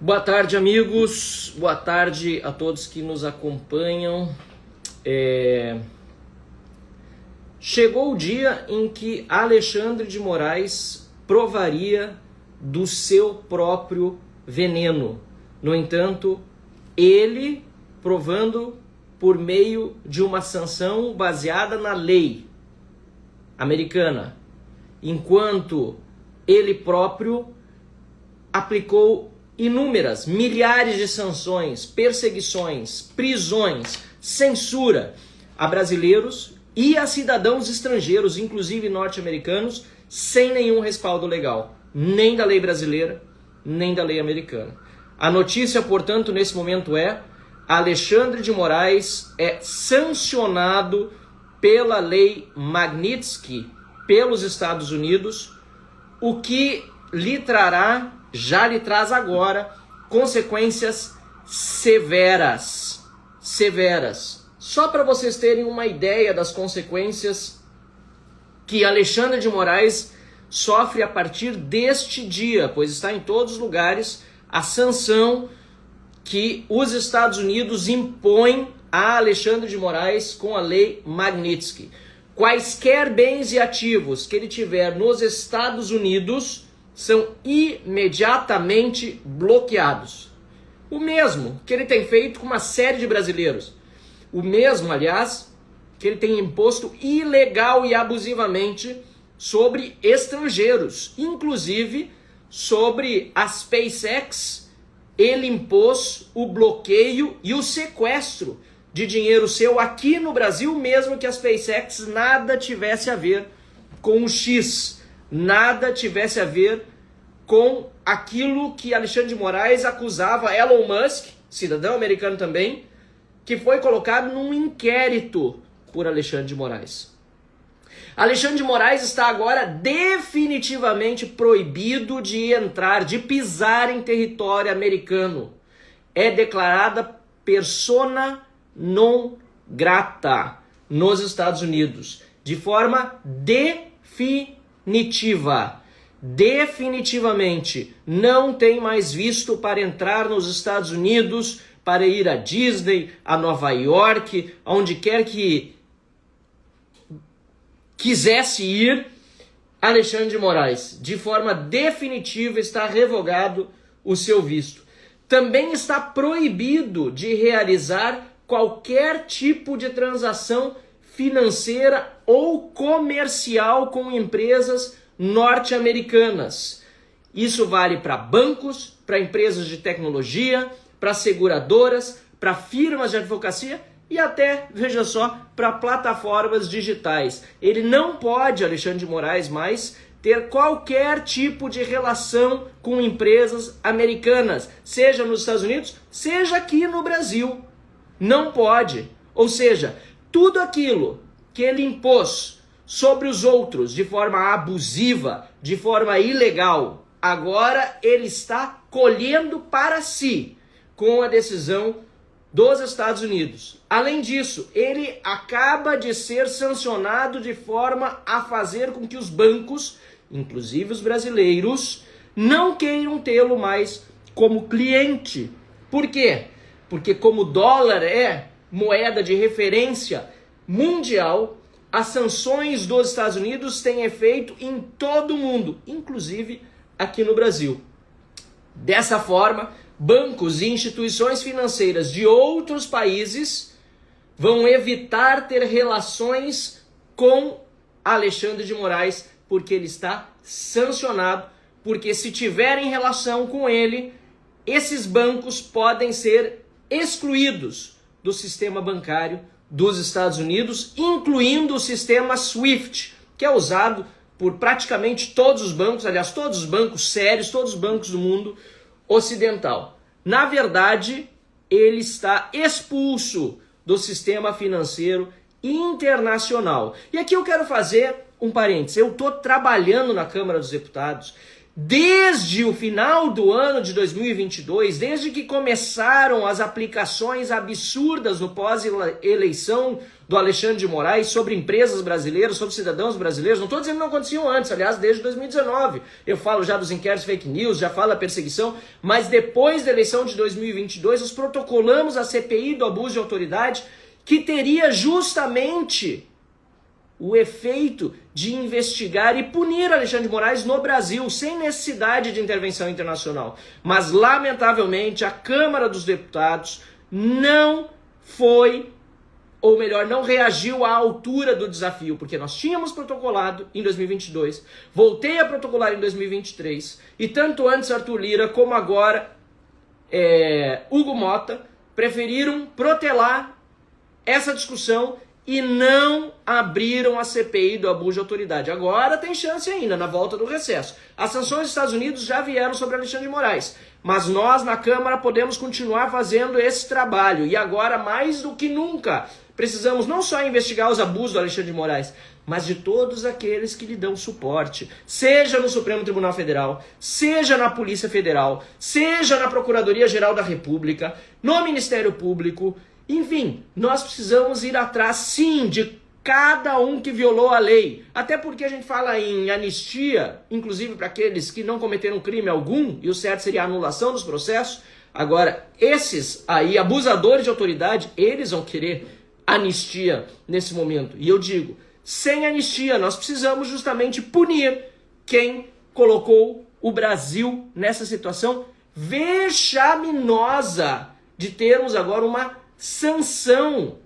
Boa tarde, amigos. Boa tarde a todos que nos acompanham. Chegou o dia em que Alexandre de Moraes provaria do seu próprio veneno. No entanto, ele provando por meio de uma sanção baseada na lei americana, enquanto ele próprio aplicou inúmeras, milhares de sanções, perseguições, prisões, censura a brasileiros e a cidadãos estrangeiros, inclusive norte-americanos, sem nenhum respaldo legal, nem da lei brasileira, nem da lei americana. A notícia, portanto, nesse momento é: Alexandre de Moraes é sancionado pela lei Magnitsky pelos Estados Unidos, o que lhe trará, já lhe traz agora, consequências severas. Só para vocês terem uma ideia das consequências que Alexandre de Moraes sofre a partir deste dia, pois está em todos os lugares a sanção que os Estados Unidos impõem a Alexandre de Moraes com a lei Magnitsky. Quaisquer bens e ativos que ele tiver nos Estados Unidos são imediatamente bloqueados. O mesmo que ele tem feito com uma série de brasileiros. O mesmo, aliás, que ele tem imposto ilegal e abusivamente sobre estrangeiros. Inclusive, sobre a SpaceX, ele impôs o bloqueio e o sequestro de dinheiro seu aqui no Brasil, mesmo que a SpaceX nada tivesse a ver com o X, nada tivesse a ver com aquilo que Alexandre de Moraes acusava Elon Musk, cidadão americano também, que foi colocado num inquérito por Alexandre de Moraes. Alexandre de Moraes está agora definitivamente proibido de entrar, de pisar em território americano. É declarada persona non grata nos Estados Unidos, de forma definitiva. Definitivamente não tem mais visto para entrar nos Estados Unidos, para ir a Disney, a Nova York, aonde quer que quisesse ir. Alexandre de Moraes, de forma definitiva, está revogado o seu visto. Também está proibido de realizar qualquer tipo de transação financeira ou comercial com empresas norte-americanas. Isso vale para bancos, para empresas de tecnologia, para seguradoras, para firmas de advocacia e até, veja só, para plataformas digitais. Ele não pode, Alexandre de Moraes, mais ter qualquer tipo de relação com empresas americanas, seja nos Estados Unidos, seja aqui no Brasil. Não pode. Ou seja, tudo aquilo que ele impôs sobre os outros de forma abusiva, de forma ilegal, agora ele está colhendo para si com a decisão dos Estados Unidos. Além disso, ele acaba de ser sancionado de forma a fazer com que os bancos, inclusive os brasileiros, não queiram tê-lo mais como cliente. Por quê? Porque como o dólar é moeda de referência mundial, as sanções dos Estados Unidos têm efeito em todo o mundo, inclusive aqui no Brasil. Dessa forma, bancos e instituições financeiras de outros países vão evitar ter relações com Alexandre de Moraes, porque ele está sancionado, porque se tiverem relação com ele, esses bancos podem ser excluídos do sistema bancário dos Estados Unidos, incluindo o sistema SWIFT, que é usado por praticamente todos os bancos, aliás, todos os bancos sérios, todos os bancos do mundo ocidental. Na verdade, ele está expulso do sistema financeiro internacional. E aqui eu quero fazer um parênteses. Eu estou trabalhando na Câmara dos Deputados desde o final do ano de 2022, desde que começaram as aplicações absurdas no pós-eleição do Alexandre de Moraes sobre empresas brasileiras, sobre cidadãos brasileiros, não estou dizendo que não aconteciam antes, aliás, desde 2019. Eu falo já dos inquéritos fake news, já falo da perseguição, mas depois da eleição de 2022, nós protocolamos a CPI do abuso de autoridade, que teria justamente o efeito de investigar e punir Alexandre de Moraes no Brasil, sem necessidade de intervenção internacional. Mas, lamentavelmente, a Câmara dos Deputados não foi, ou melhor, não reagiu à altura do desafio, porque nós tínhamos protocolado em 2022, voltei a protocolar em 2023, e tanto antes Arthur Lira como agora Hugo Mota preferiram protelar essa discussão e não abriram a CPI do abuso de autoridade. Agora tem chance ainda, na volta do recesso. As sanções dos Estados Unidos já vieram sobre Alexandre de Moraes, mas nós na Câmara podemos continuar fazendo esse trabalho. E agora, mais do que nunca, precisamos não só investigar os abusos do Alexandre de Moraes, mas de todos aqueles que lhe dão suporte, seja no Supremo Tribunal Federal, seja na Polícia Federal, seja na Procuradoria-Geral da República, no Ministério Público. Enfim, nós precisamos ir atrás, sim, de cada um que violou a lei. Até porque a gente fala em anistia, inclusive para aqueles que não cometeram crime algum, e o certo seria a anulação dos processos. Agora, esses aí, abusadores de autoridade, eles vão querer anistia nesse momento. E eu digo, sem anistia, nós precisamos justamente punir quem colocou o Brasil nessa situação vexaminosa de termos agora uma sanção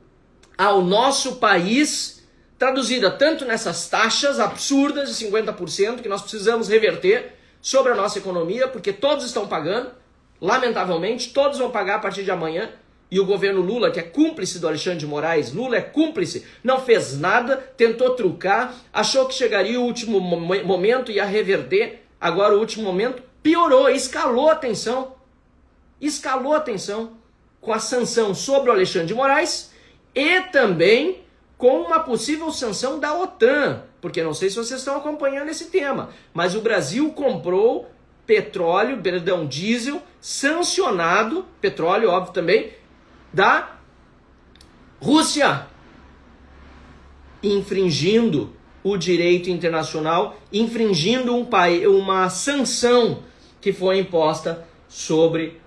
ao nosso país, traduzida tanto nessas taxas absurdas de 50% que nós precisamos reverter sobre a nossa economia, porque todos estão pagando, lamentavelmente, todos vão pagar a partir de amanhã, e o governo Lula, que é cúmplice do Alexandre de Moraes, Lula é cúmplice, não fez nada, tentou trucar, achou que chegaria o último momento e ia reverter, agora o último momento piorou, escalou a tensão com a sanção sobre o Alexandre de Moraes e também com uma possível sanção da OTAN, porque não sei se vocês estão acompanhando esse tema, mas o Brasil comprou diesel sancionado, petróleo óbvio também, da Rússia, infringindo o direito internacional, infringindo uma sanção que foi imposta sobre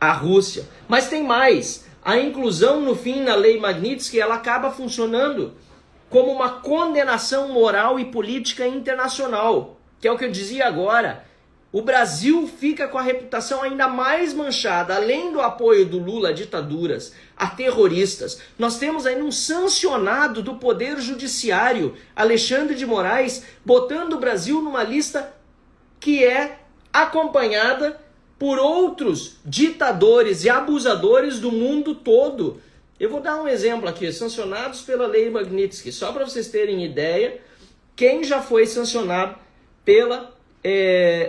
a Rússia. Mas tem mais. A inclusão, no fim, na Lei Magnitsky, ela acaba funcionando como uma condenação moral e política internacional, que é o que eu dizia agora. O Brasil fica com a reputação ainda mais manchada, além do apoio do Lula a ditaduras, a terroristas. Nós temos aí um sancionado do Poder Judiciário, Alexandre de Moraes, botando o Brasil numa lista que é acompanhada por outros ditadores e abusadores do mundo todo. Eu vou dar um exemplo aqui, sancionados pela Lei Magnitsky, só para vocês terem ideia, quem já foi sancionado pela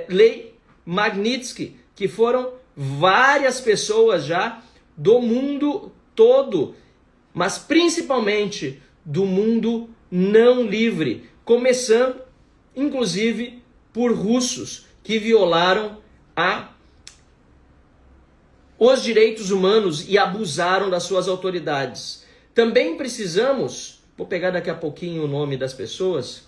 Lei Magnitsky, que foram várias pessoas já do mundo todo, mas principalmente do mundo não livre, começando inclusive por russos que violaram os direitos humanos e abusaram das suas autoridades. Também precisamos, vou pegar daqui a pouquinho o nome das pessoas.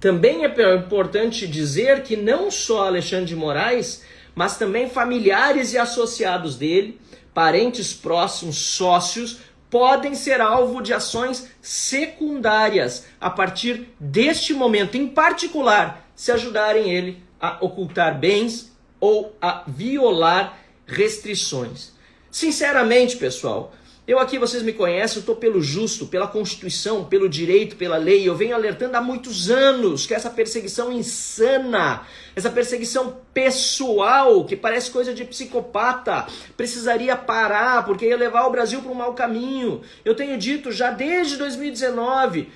Também é importante dizer que não só Alexandre de Moraes, mas também familiares e associados dele, parentes próximos, sócios, podem ser alvo de ações secundárias a partir deste momento, em particular, se ajudarem ele a ocultar bens ou a violar restrições. Sinceramente, pessoal, eu aqui, vocês me conhecem, eu estou pelo justo, pela Constituição, pelo direito, pela lei. Eu venho alertando há muitos anos que essa perseguição insana, essa perseguição pessoal, que parece coisa de psicopata, precisaria parar, porque ia levar o Brasil para um mau caminho. Eu tenho dito já desde 2019,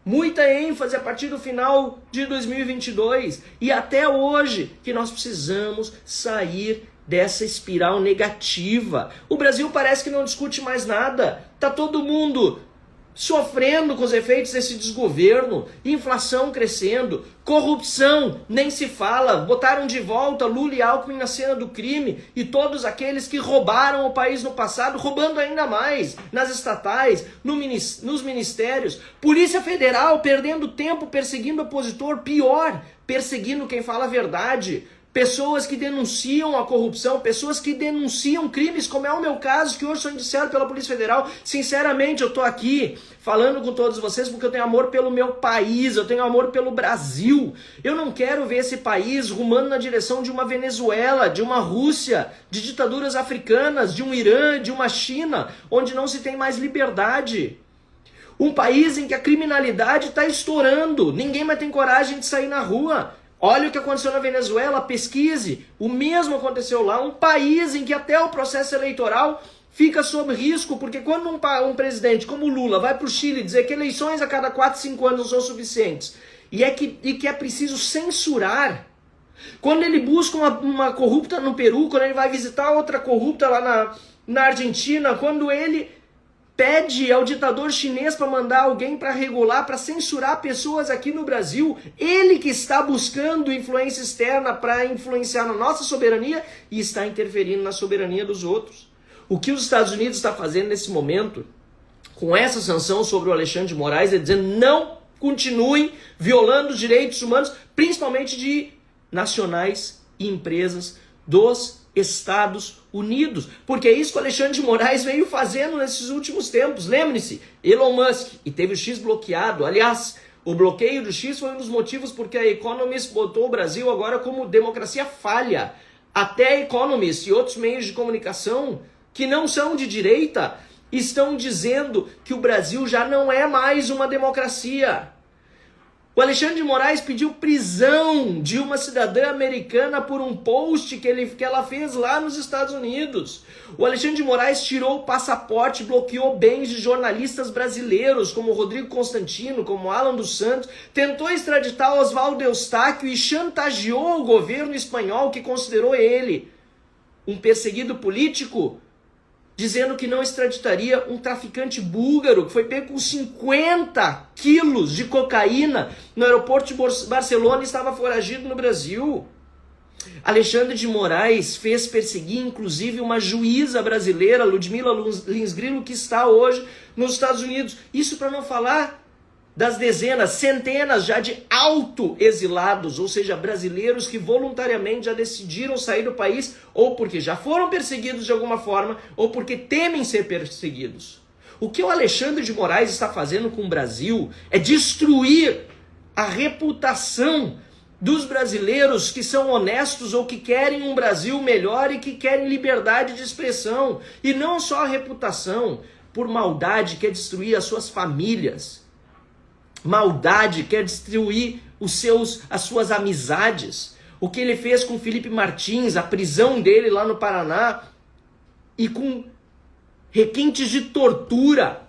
muita ênfase a partir do final de 2022 e até hoje, que nós precisamos sair dessa espiral negativa. O Brasil parece que não discute mais nada. Tá todo mundo sofrendo com os efeitos desse desgoverno, inflação crescendo, corrupção, nem se fala, botaram de volta Lula e Alckmin na cena do crime e todos aqueles que roubaram o país no passado, roubando ainda mais, nas estatais, nos ministérios, Polícia Federal perdendo tempo perseguindo opositor, pior, perseguindo quem fala a verdade, pessoas que denunciam a corrupção, pessoas que denunciam crimes, como é o meu caso, que hoje sou indiciado pela Polícia Federal. Sinceramente, eu estou aqui falando com todos vocês porque eu tenho amor pelo meu país, eu tenho amor pelo Brasil. Eu não quero ver esse país rumando na direção de uma Venezuela, de uma Rússia, de ditaduras africanas, de um Irã, de uma China, onde não se tem mais liberdade. Um país em que a criminalidade está estourando, ninguém mais tem coragem de sair na rua. Olha o que aconteceu na Venezuela, pesquise. O mesmo aconteceu lá. Um país em que até o processo eleitoral fica sob risco, porque quando um presidente como Lula vai para o Chile dizer que eleições a cada 4, 5 anos não são suficientes e que é preciso censurar, quando ele busca uma corrupta no Peru, quando ele vai visitar outra corrupta lá na Argentina, quando ele pede ao ditador chinês para mandar alguém para regular, para censurar pessoas aqui no Brasil, ele que está buscando influência externa para influenciar na nossa soberania e está interferindo na soberania dos outros. O que os Estados Unidos está fazendo nesse momento, com essa sanção sobre o Alexandre de Moraes, é dizendo não continuem violando os direitos humanos, principalmente de nacionais e empresas dos Estados Unidos, porque é isso que o Alexandre de Moraes veio fazendo nesses últimos tempos. Lembre-se, Elon Musk, e teve o X bloqueado. Aliás, o bloqueio do X foi um dos motivos porque a Economist botou o Brasil agora como democracia falha. Até a Economist e outros meios de comunicação que não são de direita estão dizendo que o Brasil já não é mais uma democracia. O Alexandre de Moraes pediu prisão de uma cidadã americana por um post que ela fez lá nos Estados Unidos. O Alexandre de Moraes tirou o passaporte, bloqueou bens de jornalistas brasileiros, como Rodrigo Constantino, como Alan dos Santos, tentou extraditar Oswaldo Eustáquio e chantageou o governo espanhol, que considerou ele um perseguido político, dizendo que não extraditaria um traficante búlgaro que foi pego com 50 quilos de cocaína no aeroporto de Barcelona e estava foragido no Brasil. Alexandre de Moraes fez perseguir inclusive uma juíza brasileira, Ludmila Lins Grillo, que está hoje nos Estados Unidos. Isso para não falar das dezenas, centenas já de autoexilados, ou seja, brasileiros que voluntariamente já decidiram sair do país, ou porque já foram perseguidos de alguma forma, ou porque temem ser perseguidos. O que o Alexandre de Moraes está fazendo com o Brasil é destruir a reputação dos brasileiros que são honestos ou que querem um Brasil melhor e que querem liberdade de expressão. E não só a reputação, por maldade quer destruir as suas famílias. Maldade quer destruir as suas amizades. O que ele fez com Felipe Martins, a prisão dele lá no Paraná, e com requintes de tortura.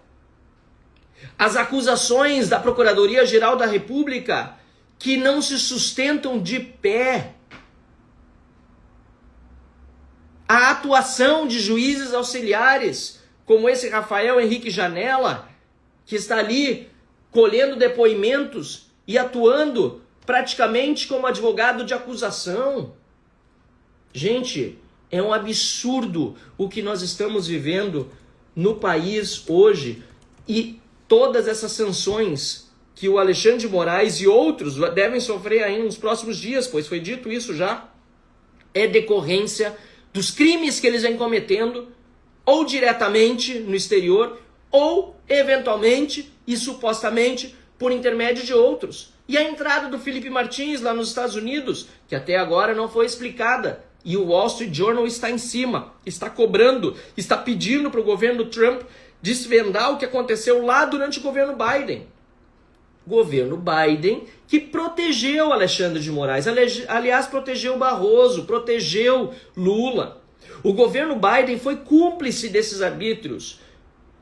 As acusações da Procuradoria-Geral da República que não se sustentam de pé. A atuação de juízes auxiliares, como esse Rafael Henrique Janella, que está ali colhendo depoimentos e atuando praticamente como advogado de acusação. Gente, é um absurdo o que nós estamos vivendo no país hoje, e todas essas sanções que o Alexandre de Moraes e outros devem sofrer aí nos próximos dias, pois foi dito isso já, é decorrência dos crimes que eles vêm cometendo, ou diretamente no exterior, ou eventualmente e supostamente por intermédio de outros. E a entrada do Felipe Martins lá nos Estados Unidos, que até agora não foi explicada, e o Wall Street Journal está em cima, está cobrando, está pedindo para o governo Trump desvendar o que aconteceu lá durante o governo Biden. Governo Biden que protegeu Alexandre de Moraes, aliás, protegeu Barroso, protegeu Lula. O governo Biden foi cúmplice desses arbítrios.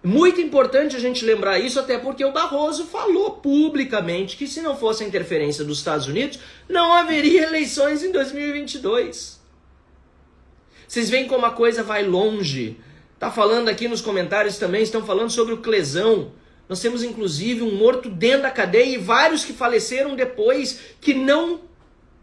Muito importante a gente lembrar isso, até porque o Barroso falou publicamente que se não fosse a interferência dos Estados Unidos, não haveria eleições em 2022. Vocês veem como a coisa vai longe. Tá falando aqui nos comentários também, estão falando sobre o Clesão. Nós temos inclusive um morto dentro da cadeia e vários que faleceram depois, que não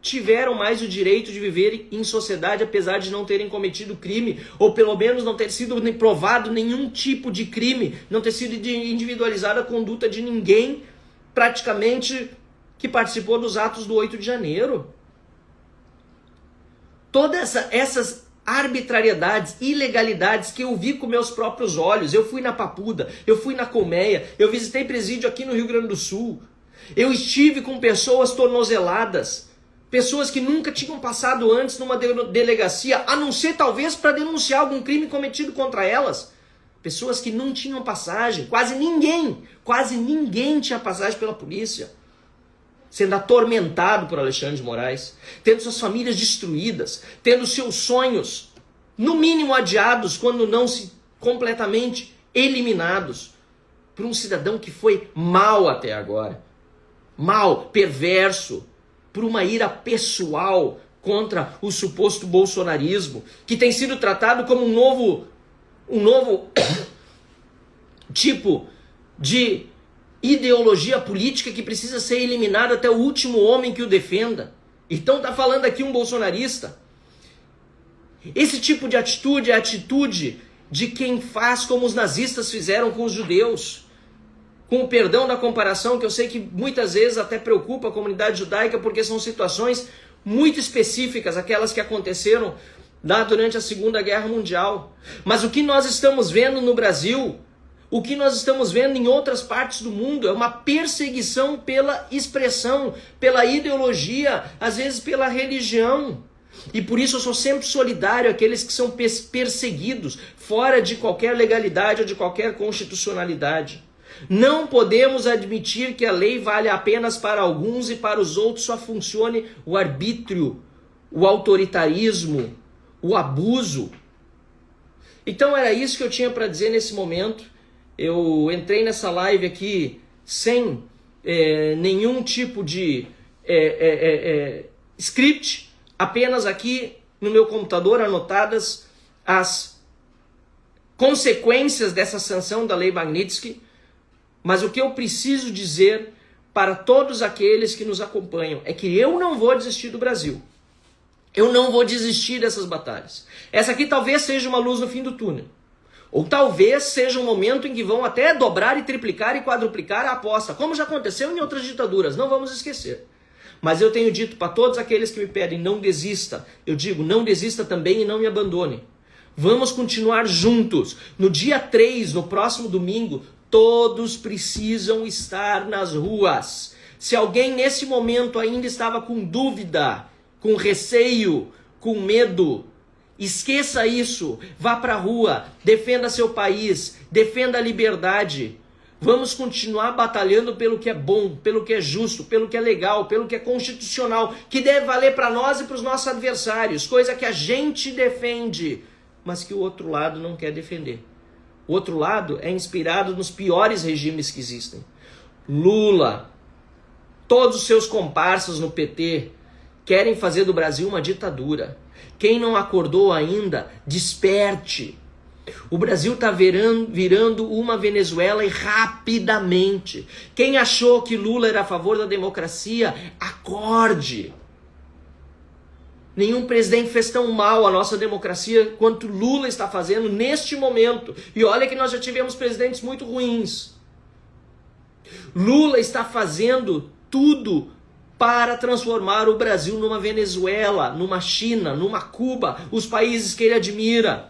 tiveram mais o direito de viver em sociedade, apesar de não terem cometido crime, ou pelo menos não ter sido provado nenhum tipo de crime, não ter sido individualizada a conduta de ninguém, praticamente, que participou dos atos do 8 de janeiro. Todas essas arbitrariedades, ilegalidades que eu vi com meus próprios olhos. Eu fui na Papuda, eu fui na Colmeia, eu visitei presídio aqui no Rio Grande do Sul. Eu estive com pessoas tornozeladas, pessoas que nunca tinham passado antes numa delegacia, a não ser talvez para denunciar algum crime cometido contra elas. Pessoas que não tinham passagem, quase ninguém tinha passagem pela polícia. Sendo atormentado por Alexandre de Moraes, tendo suas famílias destruídas, tendo seus sonhos, no mínimo adiados, quando não se completamente eliminados, por um cidadão que foi mal até agora. Mal, perverso, por uma ira pessoal contra o suposto bolsonarismo, que tem sido tratado como um novo tipo de ideologia política que precisa ser eliminada até o último homem que o defenda. Então está falando aqui um bolsonarista. Esse tipo de atitude é a atitude de quem faz como os nazistas fizeram com os judeus. Com o perdão da comparação, que eu sei que muitas vezes até preocupa a comunidade judaica, porque são situações muito específicas, aquelas que aconteceram lá durante a Segunda Guerra Mundial. Mas o que nós estamos vendo no Brasil, o que nós estamos vendo em outras partes do mundo, é uma perseguição pela expressão, pela ideologia, às vezes pela religião. E por isso eu sou sempre solidário àqueles que são perseguidos, fora de qualquer legalidade ou de qualquer constitucionalidade. Não podemos admitir que a lei vale apenas para alguns e para os outros só funcione o arbítrio, o autoritarismo, o abuso. Então era isso que eu tinha para dizer nesse momento. Eu entrei nessa live aqui sem nenhum tipo de script, apenas aqui no meu computador anotadas as consequências dessa sanção da Lei Magnitsky. Mas o que eu preciso dizer para todos aqueles que nos acompanham é que eu não vou desistir do Brasil. Eu não vou desistir dessas batalhas. Essa aqui talvez seja uma luz no fim do túnel. Ou talvez seja um momento em que vão até dobrar e triplicar e quadruplicar a aposta, como já aconteceu em outras ditaduras, não vamos esquecer. Mas eu tenho dito para todos aqueles que me pedem, não desista. Eu digo, não desista também e não me abandone. Vamos continuar juntos. No dia 3, no próximo domingo, todos precisam estar nas ruas. Se alguém nesse momento ainda estava com dúvida, com receio, com medo, esqueça isso, vá para a rua, defenda seu país, defenda a liberdade. Vamos continuar batalhando pelo que é bom, pelo que é justo, pelo que é legal, pelo que é constitucional, que deve valer para nós e para os nossos adversários, coisa que a gente defende, mas que o outro lado não quer defender. O outro lado é inspirado nos piores regimes que existem. Lula, todos os seus comparsas no PT querem fazer do Brasil uma ditadura. Quem não acordou ainda, desperte. O Brasil está virando uma Venezuela e rapidamente. Quem achou que Lula era a favor da democracia, acorde. Nenhum presidente fez tão mal à nossa democracia quanto Lula está fazendo neste momento. E olha que nós já tivemos presidentes muito ruins. Lula está fazendo tudo para transformar o Brasil numa Venezuela, numa China, numa Cuba, os países que ele admira,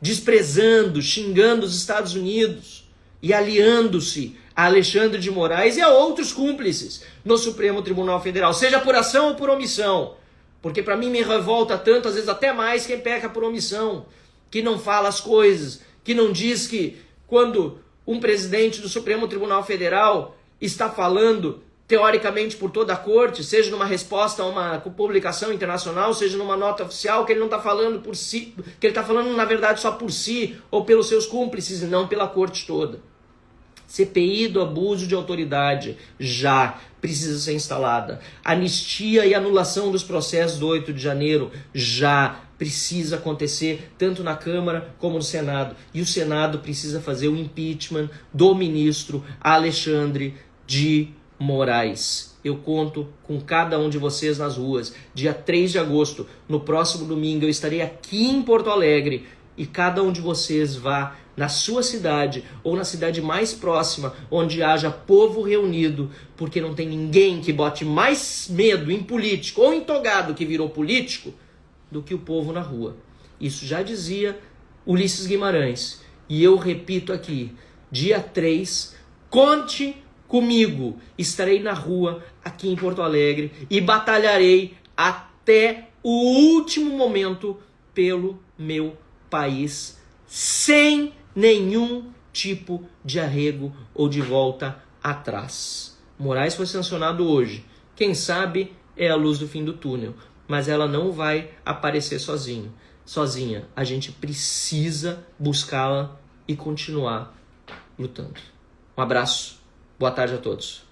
desprezando, xingando os Estados Unidos e aliando-se a Alexandre de Moraes e a outros cúmplices no Supremo Tribunal Federal, seja por ação ou por omissão. Porque para mim me revolta tanto, às vezes até mais, quem peca por omissão, que não fala as coisas, que não diz que quando um presidente do Supremo Tribunal Federal está falando teoricamente por toda a corte, seja numa resposta a uma publicação internacional, seja numa nota oficial, que ele não está falando por si, que ele está falando na verdade só por si ou pelos seus cúmplices e não pela corte toda. CPI do abuso de autoridade já precisa ser instalada. Anistia e anulação dos processos do 8 de janeiro já precisa acontecer, tanto na Câmara como no Senado. E o Senado precisa fazer o impeachment do ministro Alexandre de Moraes. Eu conto com cada um de vocês nas ruas. Dia 3 de agosto, no próximo domingo, eu estarei aqui em Porto Alegre e cada um de vocês vá na sua cidade ou na cidade mais próxima, onde haja povo reunido, porque não tem ninguém que bote mais medo em político ou em togado que virou político do que o povo na rua. Isso já dizia Ulisses Guimarães. E eu repito aqui, dia 3, conte comigo. Estarei na rua aqui em Porto Alegre e batalharei até o último momento pelo meu país, sem nenhum tipo de arrego ou de volta atrás. Moraes foi sancionado hoje. Quem sabe é a luz do fim do túnel, mas ela não vai aparecer sozinha. A gente precisa buscá-la e continuar lutando. Um abraço. Boa tarde a todos.